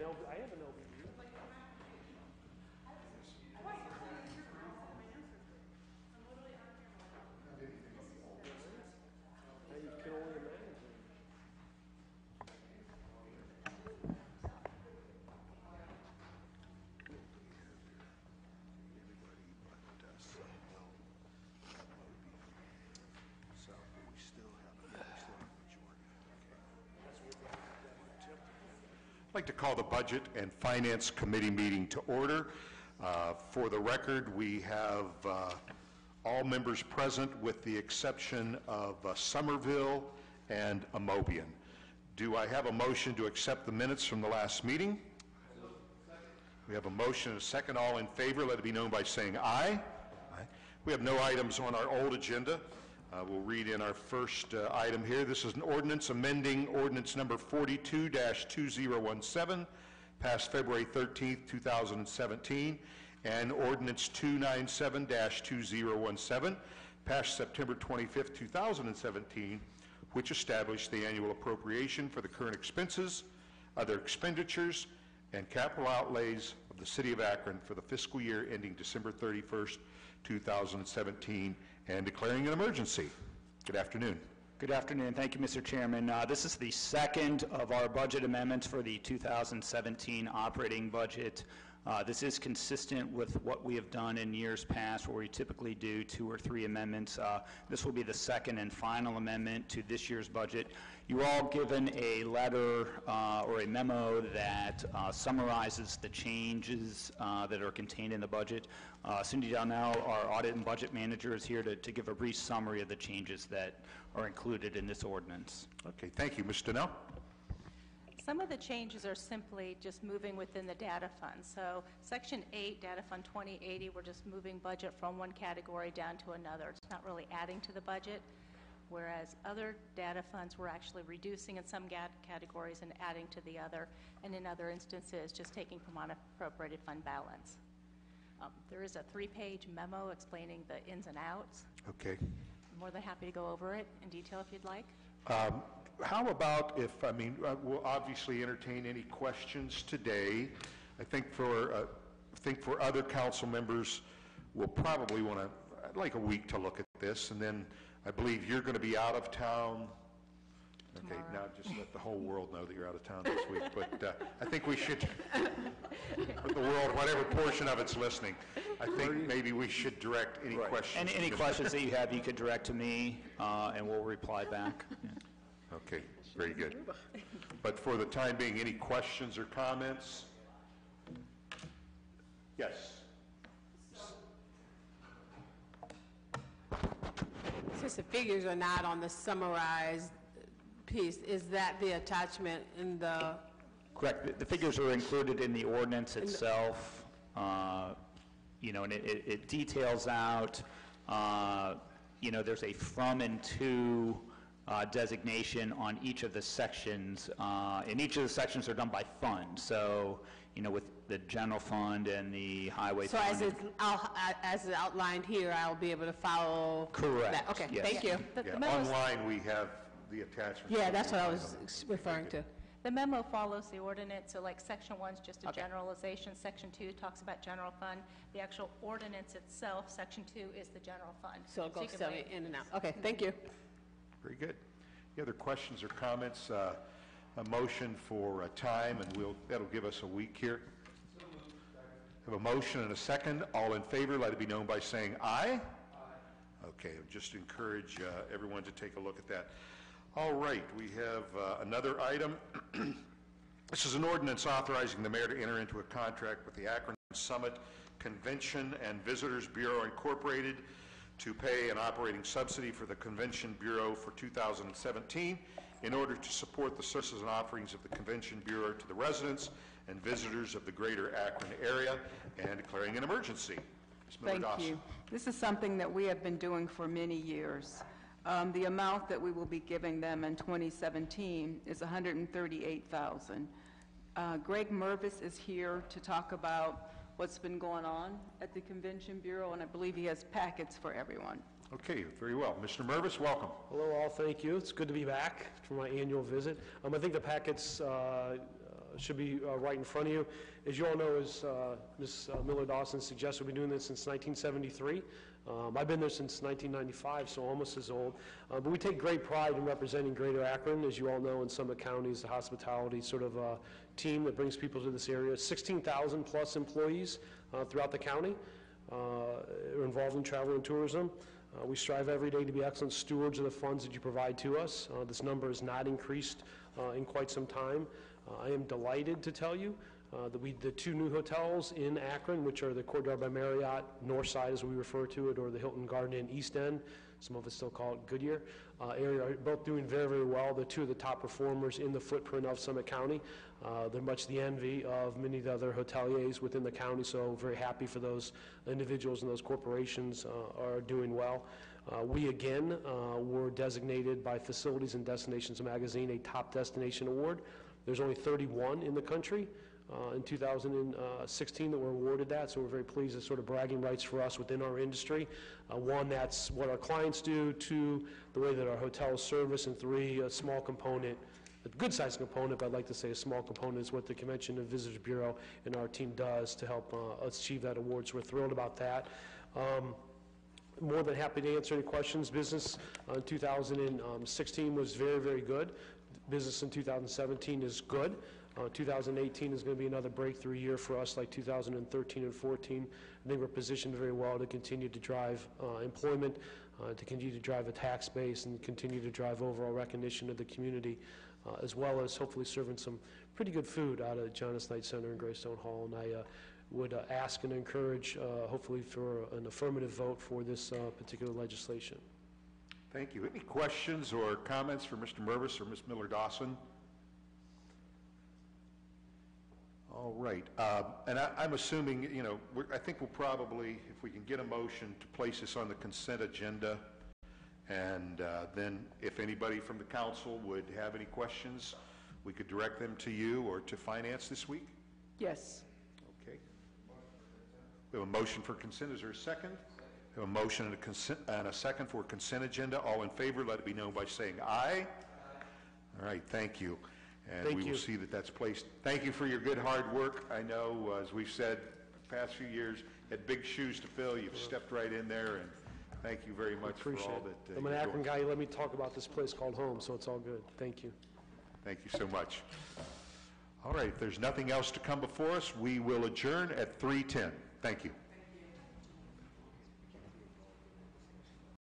I have an LBU. You can only imagine. So we still have a majority. I'd like to call the Budget and Finance Committee meeting to order. For the record, we have all members present with the exception of Somerville and Amobian. Do I have a motion to accept the minutes from the last meeting? We have a motion and a second. All in favor, let it be known by saying aye. Aye. We have no items on our old agenda. We'll read in our first item here. This is an ordinance amending ordinance number 42-2017, passed February 13th, 2017, and ordinance 297-2017, passed September 25th, 2017, which established the annual appropriation for the current expenses, other expenditures, and capital outlays of the City of Akron for the fiscal year ending December 31st, 2017, and declaring an emergency. Good afternoon. Good afternoon. Thank you, Mr. Chairman. This is the second of our budget amendments for the 2017 operating budget. This is consistent with what we have done in years past, where we typically do 2 or 3 amendments. This will be the second and final amendment to this year's budget. You were all given a letter or a memo that summarizes the changes that are contained in the budget. Cindy Donnell, our audit and budget manager, is here to give a brief summary of the changes that are included in this ordinance. Okay, thank you. Ms. Donnell? Some of the changes are simply just moving within the data fund. So Section 8, Data Fund 2080, we're just moving budget from one category down to another. It's not really adding to the budget, whereas other data funds we're actually reducing in some categories and adding to the other, and in other instances just taking from unappropriated fund balance. There is a 3-page memo explaining the ins and outs. Okay. I'm more than happy to go over it in detail if you'd like. How about if, we'll obviously entertain any questions today. I think for other council members, we'll probably want to, I'd like a week to look at this, and then I believe you're going to be out of town. Okay, Tomorrow. now just let the whole world know that you're out of town this week, but I think we should, for the world, whatever portion of it's listening, I think maybe we should direct any questions. Any questions that you have, you could direct to me, and we'll reply back. Yeah. Okay, very good. But for the time being, any questions or comments? Yes. Since the figures are not on the summarized piece, is that the attachment in the... Correct. The figures are included in the ordinance itself. And it details out, there's a from and to designation on each of the sections, and each of the sections are done by fund. So, with the general fund and the highway fund. So as it's outlined here, I'll be able to follow. Correct. That. Okay, yes. thank you. Online we have the attachments. Yeah, that's what I was referring to. The memo follows the ordinance, so like Section 1 is just a generalization. Section 2 talks about general fund. The actual ordinance itself, Section 2, is the general fund. So it goes you in and out. Okay, thank you. Very good. Any other questions or comments? A motion for time, and that'll give us a week here. Have a motion and a second. All in favor, let it be known by saying aye. Aye. Okay, I'll just encourage everyone to take a look at that. All right, we have another item. This is an ordinance authorizing the mayor to enter into a contract with the Akron Summit Convention and Visitors Bureau Incorporated to pay an operating subsidy for the Convention Bureau for 2017 in order to support the services and offerings of the Convention Bureau to the residents and visitors of the greater Akron area, and declaring an emergency. Ms. Miller-Dawson. Thank you. This is something that we have been doing for many years. The amount that we will be giving them in 2017 is $138,000. Greg Mervis is here to talk about what's been going on at the Convention Bureau, and I believe he has packets for everyone. Okay, very well. Mr. Mervis, welcome. Hello all, thank you. It's good to be back for my annual visit. I think the packets should be right in front of you. As you all know, as Ms. Miller-Dawson suggested, we've been doing this since 1973. I've been there since 1995, so almost as old. But we take great pride in representing Greater Akron. As you all know, in Summit County is the hospitality sort of team that brings people to this area. 16,000 plus employees throughout the county are involved in travel and tourism. We strive every day to be excellent stewards of the funds that you provide to us. This number has not increased in quite some time. I am delighted to tell you that the two new hotels in Akron, which are the Courtyard by Marriott, North Side as we refer to it, or the Hilton Garden Inn East End, some of us still call it Goodyear, area, are both doing very, very well. They're two of the top performers in the footprint of Summit County. They're much the envy of many of the other hoteliers within the county, so very happy for those individuals and those corporations are doing well. We again were designated by Facilities and Destinations Magazine a top destination award. There's only 31 in the country in 2016 that were awarded that, so we're very pleased. It's sort of bragging rights for us within our industry. One, that's what our clients do. Two, the way that our hotels service. And three, a small component, a good-sized component, but I'd like to say a small component, is what the Convention and Visitors Bureau and our team does to help us achieve that award, so we're thrilled about that. More than happy to answer any questions. Business in 2016 was very, very good. Business in 2017 is good. 2018 is going to be another breakthrough year for us, like 2013 and 14. I think we're positioned very well to continue to drive employment, to continue to drive a tax base, and continue to drive overall recognition of the community, as well as hopefully serving some pretty good food out of John S. Knight Center and Greystone Hall. And I would ask and encourage, hopefully, for an affirmative vote for this particular legislation. Thank you. Any questions or comments for Mr. Mervis or Ms. Miller-Dawson? All right. And I'm assuming, you know, I think we'll probably, if we can get a motion to place this on the consent agenda, and then if anybody from the council would have any questions, we could direct them to you or to finance this week? Yes. Okay. We have a motion for consent. Is there a second? We have a motion and a second for consent agenda. All in favor, let it be known by saying aye. All right, thank you. And we will see that that's placed. Thank you for your good hard work. I know, as we've said, the past few years, had big shoes to fill. You've stepped right in there, and thank you very much for all that I'm an Akron guy. Let me talk about this place called home, so it's all good. Thank you. Thank you so much. All right, if there's nothing else to come before us, we will adjourn at 3:10. Thank you.